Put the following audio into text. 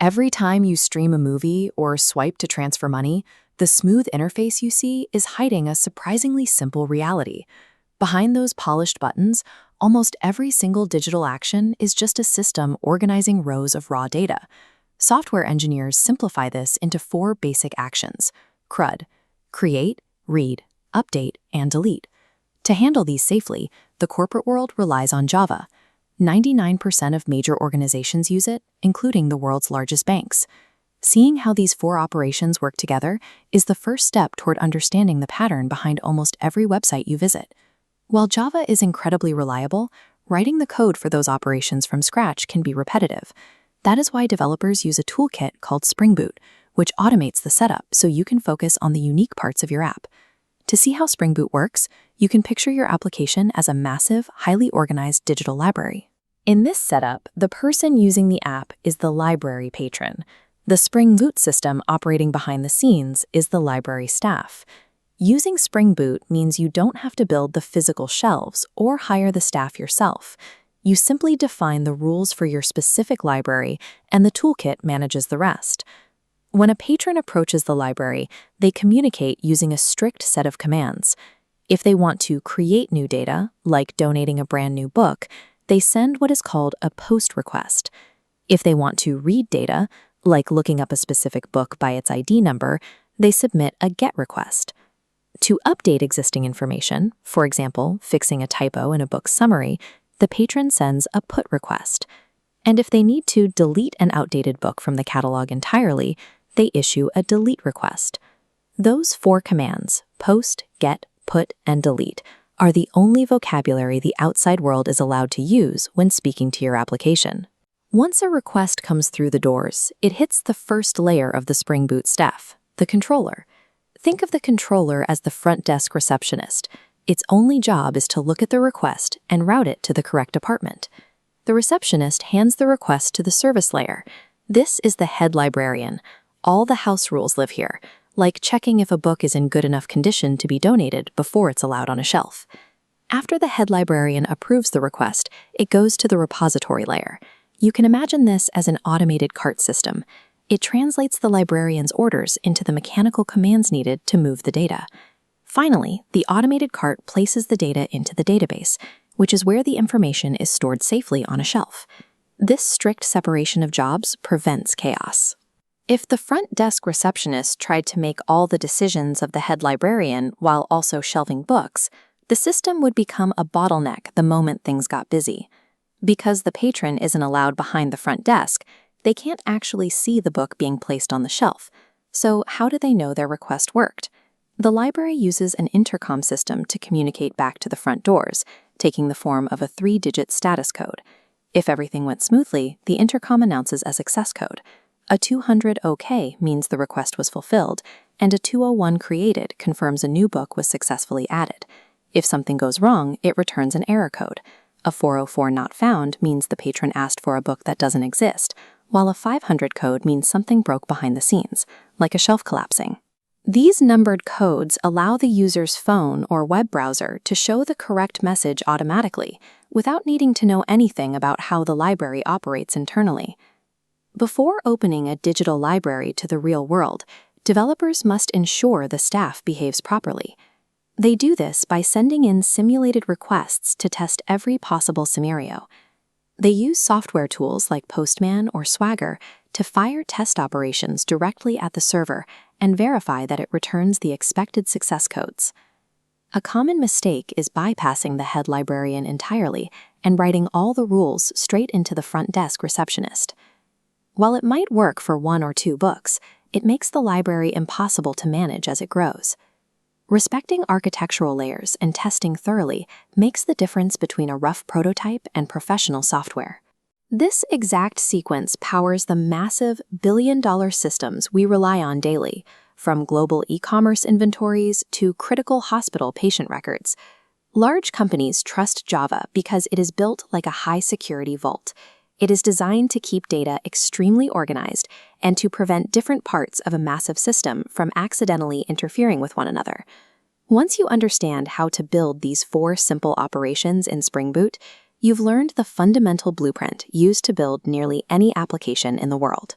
Every time you stream a movie or swipe to transfer money, the smooth interface you see is hiding a surprisingly simple reality. Behind those polished buttons, almost every single digital action is just a system organizing rows of raw data. Software engineers simplify this into 4 basic actions: CRUD, create, read, update, and delete. To handle these safely, the corporate world relies on Java. 99% of major organizations use it, including the world's largest banks. Seeing how these 4 operations work together is the first step toward understanding the pattern behind almost every website you visit. While Java is incredibly reliable, writing the code for those operations from scratch can be repetitive. That is why developers use a toolkit called Spring Boot, which automates the setup so you can focus on the unique parts of your app. To see how Spring Boot works, you can picture your application as a massive, highly organized digital library. In this setup, the person using the app is the library patron. The Spring Boot system operating behind the scenes is the library staff. Using Spring Boot means you don't have to build the physical shelves or hire the staff yourself. You simply define the rules for your specific library, and the toolkit manages the rest. When a patron approaches the library, they communicate using a strict set of commands. If they want to create new data, like donating a brand new book, they send what is called a post request. If they want to read data, like looking up a specific book by its ID number, they submit a GET request. To update existing information, for example, fixing a typo in a book summary, the patron sends a PUT request. And if they need to delete an outdated book from the catalog entirely, they issue a delete request. Those 4 commands, post, get, put, and delete, are the only vocabulary the outside world is allowed to use when speaking to your application. Once a request comes through the doors, it hits the first layer of the Spring Boot staff, the controller. Think of the controller as the front desk receptionist. Its only job is to look at the request and route it to the correct department. The receptionist hands the request to the service layer. This is the head librarian. All the house rules live here, like checking if a book is in good enough condition to be donated before it's allowed on a shelf. After the head librarian approves the request, it goes to the repository layer. You can imagine this as an automated cart system. It translates the librarian's orders into the mechanical commands needed to move the data. Finally, the automated cart places the data into the database, which is where the information is stored safely on a shelf. This strict separation of jobs prevents chaos. If the front desk receptionist tried to make all the decisions of the head librarian while also shelving books, the system would become a bottleneck the moment things got busy. Because the patron isn't allowed behind the front desk, they can't actually see the book being placed on the shelf. So how do they know their request worked? The library uses an intercom system to communicate back to the front doors, taking the form of a 3-digit status code. If everything went smoothly, the intercom announces a success code. A 200 OK means the request was fulfilled, and a 201 created confirms a new book was successfully added. If something goes wrong, it returns an error code. A 404 not found means the patron asked for a book that doesn't exist, while a 500 code means something broke behind the scenes, like a shelf collapsing. These numbered codes allow the user's phone or web browser to show the correct message automatically, without needing to know anything about how the library operates internally. Before opening a digital library to the real world, developers must ensure the staff behaves properly. They do this by sending in simulated requests to test every possible scenario. They use software tools like Postman or Swagger to fire test operations directly at the server and verify that it returns the expected success codes. A common mistake is bypassing the head librarian entirely and writing all the rules straight into the front desk receptionist. While it might work for 1 or 2 books, it makes the library impossible to manage as it grows. Respecting architectural layers and testing thoroughly makes the difference between a rough prototype and professional software. This exact sequence powers the massive billion-dollar systems we rely on daily, from global e-commerce inventories to critical hospital patient records. Large companies trust Java because it is built like a high-security vault. It is designed to keep data extremely organized and to prevent different parts of a massive system from accidentally interfering with one another. Once you understand how to build these 4 simple operations in Spring Boot, you've learned the fundamental blueprint used to build nearly any application in the world.